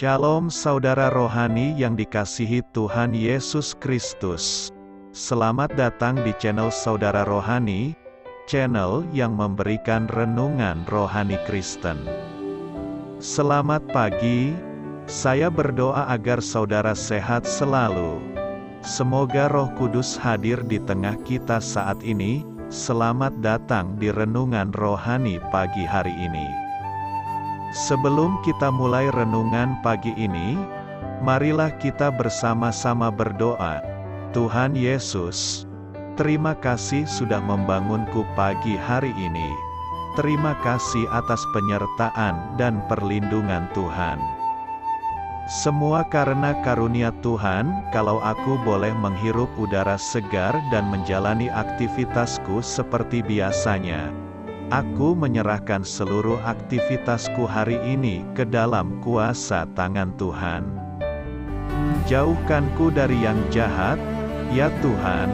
Shalom saudara rohani yang dikasihi Tuhan Yesus Kristus. Selamat datang di channel Saudara Rohani, channel yang memberikan renungan rohani Kristen. Selamat pagi, saya berdoa agar saudara sehat selalu. Semoga Roh Kudus hadir di tengah kita saat ini. Selamat datang di renungan rohani pagi hari ini. Sebelum kita mulai renungan pagi ini, marilah kita bersama-sama berdoa. Tuhan Yesus, terima kasih sudah membangunku pagi hari ini. Terima kasih atas penyertaan dan perlindungan Tuhan. Semua karena karunia Tuhan, kalau aku boleh menghirup udara segar dan menjalani aktivitasku seperti biasanya. Aku menyerahkan seluruh aktivitasku hari ini ke dalam kuasa tangan Tuhan. Jauhkanku dari yang jahat, ya Tuhan.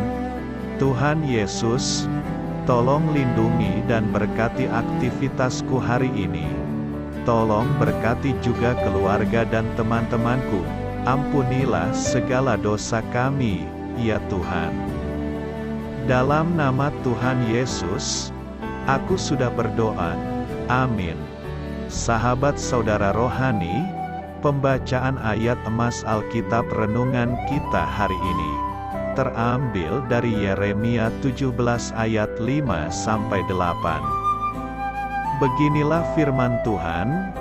Tuhan Yesus, tolong lindungi dan berkati aktivitasku hari ini. Tolong berkati juga keluarga dan teman-temanku. Ampunilah segala dosa kami, ya Tuhan. Dalam nama Tuhan Yesus, aku sudah berdoa. Amin. Sahabat saudara rohani, pembacaan ayat emas Alkitab renungan kita hari ini terambil dari Yeremia 17 ayat 5-8. Beginilah firman Tuhan,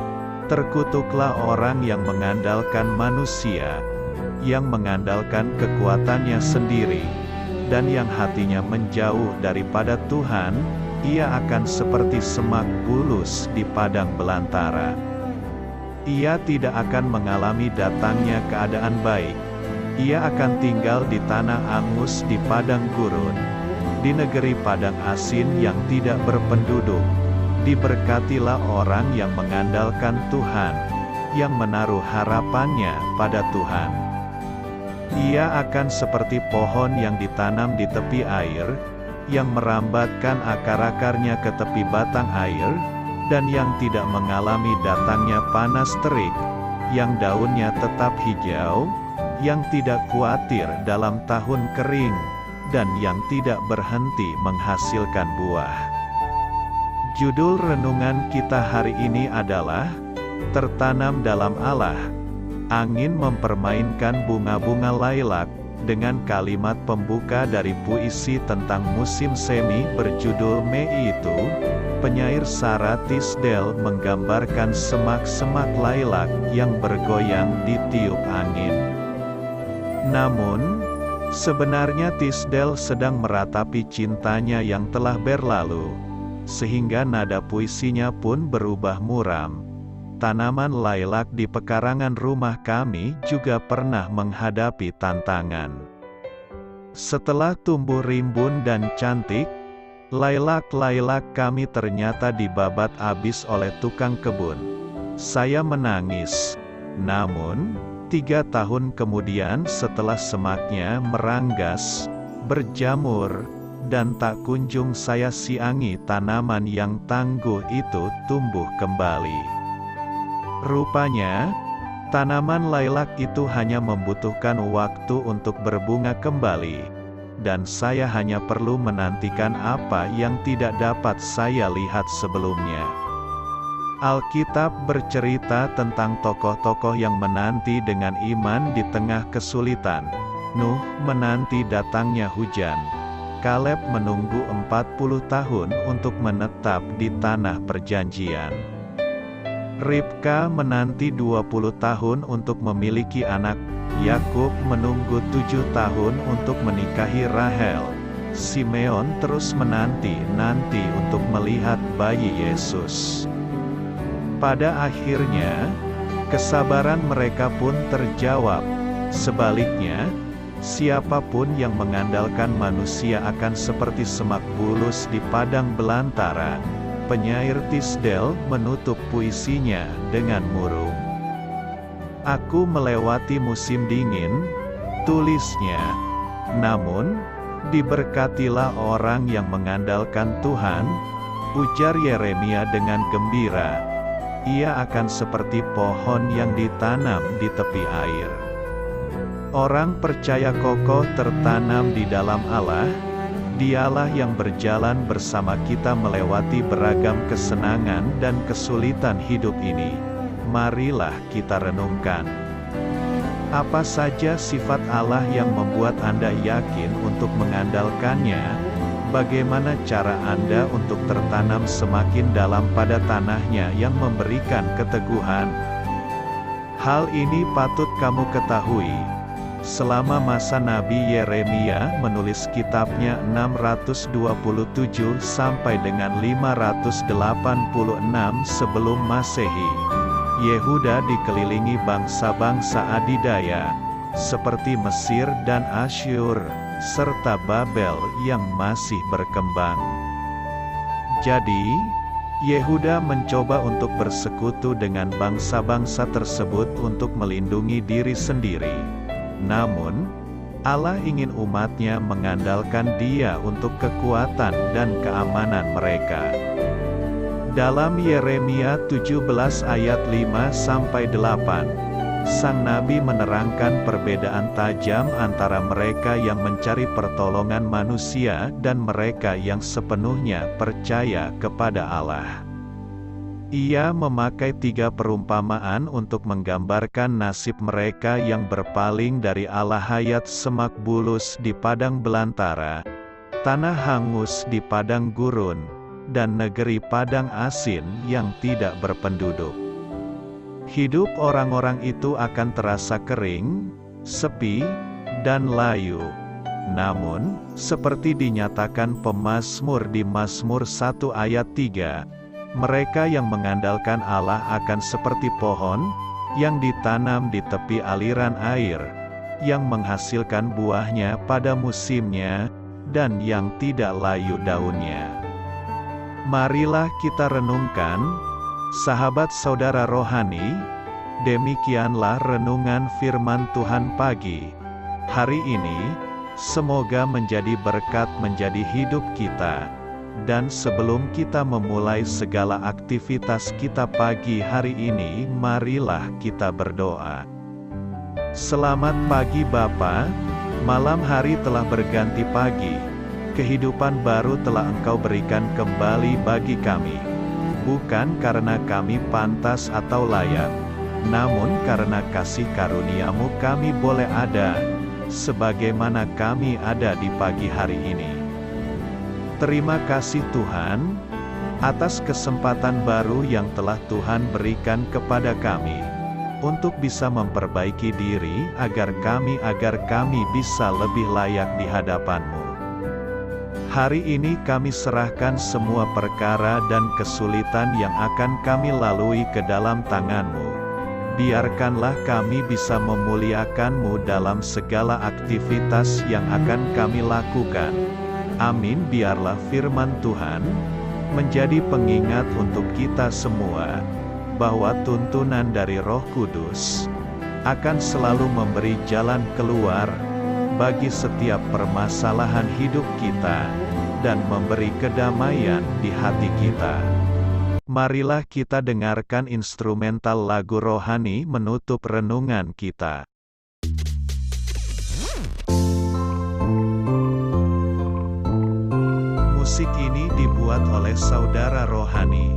terkutuklah orang yang mengandalkan manusia, yang mengandalkan kekuatannya sendiri, dan yang hatinya menjauh daripada Tuhan. Ia akan seperti semak bulus di padang belantara. Ia tidak akan mengalami datangnya keadaan baik. Ia akan tinggal di tanah angus di padang gurun, di negeri padang asin yang tidak berpenduduk. Diberkatilah orang yang mengandalkan Tuhan, yang menaruh harapannya pada Tuhan. Ia akan seperti pohon yang ditanam di tepi air, yang merambatkan akar-akarnya ke tepi batang air, dan yang tidak mengalami datangnya panas terik, yang daunnya tetap hijau, yang tidak khawatir dalam tahun kering, dan yang tidak berhenti menghasilkan buah. Judul renungan kita hari ini adalah Tertanam dalam Allah. Angin mempermainkan bunga-bunga lilac, dengan kalimat pembuka dari puisi tentang musim semi berjudul Mei itu, penyair Sarah Tisdale menggambarkan semak-semak lilac yang bergoyang ditiup angin. Namun, sebenarnya Tisdale sedang meratapi cintanya yang telah berlalu, sehingga nada puisinya pun berubah muram. Tanaman lilac di pekarangan rumah kami juga pernah menghadapi tantangan. Setelah tumbuh rimbun dan cantik, lilac-lilac kami ternyata dibabat habis oleh tukang kebun. Saya menangis. Namun, 3 tahun kemudian setelah semaknya meranggas, berjamur, dan tak kunjung saya siangi, tanaman yang tangguh itu tumbuh kembali. Rupanya, tanaman lilac itu hanya membutuhkan waktu untuk berbunga kembali, dan saya hanya perlu menantikan apa yang tidak dapat saya lihat sebelumnya. Alkitab bercerita tentang tokoh-tokoh yang menanti dengan iman di tengah kesulitan. Nuh menanti datangnya hujan. Kaleb menunggu 40 tahun untuk menetap di tanah perjanjian. Ribka menanti 20 tahun untuk memiliki anak. Yakub menunggu 7 tahun untuk menikahi Rahel. Simeon terus menanti-nanti untuk melihat bayi Yesus. Pada akhirnya, kesabaran mereka pun terjawab. Sebaliknya, siapapun yang mengandalkan manusia akan seperti semak bulus di padang belantara. Penyair Tisdale menutup puisinya dengan murung. Aku melewati musim dingin, tulisnya. Namun, diberkatilah orang yang mengandalkan Tuhan, ujar Yeremia dengan gembira. ia akan seperti pohon yang ditanam di tepi air. Orang percaya kokoh tertanam di dalam Allah, Dialah yang berjalan bersama kita melewati beragam kesenangan dan kesulitan hidup ini. Marilah kita renungkan. Apa saja sifat Allah yang membuat Anda yakin untuk mengandalkannya? Bagaimana cara Anda untuk tertanam semakin dalam pada tanahnya yang memberikan keteguhan? Hal ini patut kamu ketahui. Selama masa Nabi Yeremia menulis kitabnya 627 sampai dengan 586 sebelum Masehi, Yehuda dikelilingi bangsa-bangsa adidaya, seperti Mesir dan Asyur, serta Babel yang masih berkembang. Jadi, Yehuda mencoba untuk bersekutu dengan bangsa-bangsa tersebut untuk melindungi diri sendiri. Namun, Allah ingin umatnya mengandalkan Dia untuk kekuatan dan keamanan mereka. Dalam Yeremia 17 ayat 5-8, Sang Nabi menerangkan perbedaan tajam antara mereka yang mencari pertolongan manusia dan mereka yang sepenuhnya percaya kepada Allah. Ia memakai 3 perumpamaan untuk menggambarkan nasib mereka yang berpaling dari Allah: hayat semak bulus di padang belantara, tanah hangus di padang gurun, dan negeri padang asin yang tidak berpenduduk. Hidup orang-orang itu akan terasa kering, sepi, dan layu. Namun, seperti dinyatakan pemazmur di Mazmur 1 ayat 3, mereka yang mengandalkan Allah akan seperti pohon yang ditanam di tepi aliran air, yang menghasilkan buahnya pada musimnya, dan yang tidak layu daunnya. Marilah kita renungkan, sahabat saudara rohani, demikianlah renungan firman Tuhan pagi hari ini. Semoga menjadi berkat menjadi hidup kita. Dan sebelum kita memulai segala aktivitas kita pagi hari ini, marilah kita berdoa. Selamat pagi Bapa, malam hari telah berganti pagi. Kehidupan baru telah Engkau berikan kembali bagi kami. Bukan karena kami pantas atau layak, namun karena kasih karunia-Mu kami boleh ada, sebagaimana kami ada di pagi hari ini. Terima kasih Tuhan, atas kesempatan baru yang telah Tuhan berikan kepada kami, untuk bisa memperbaiki diri agar kami bisa lebih layak di hadapan-Mu. Hari ini kami serahkan semua perkara dan kesulitan yang akan kami lalui ke dalam tangan-Mu. Biarkanlah kami bisa memuliakan-Mu dalam segala aktivitas yang akan kami lakukan. Amin. Biarlah firman Tuhan menjadi pengingat untuk kita semua, bahwa tuntunan dari Roh Kudus akan selalu memberi jalan keluar bagi setiap permasalahan hidup kita, dan memberi kedamaian di hati kita. Marilah kita dengarkan instrumental lagu rohani menutup renungan kita. Musik ini dibuat oleh saudara rohani.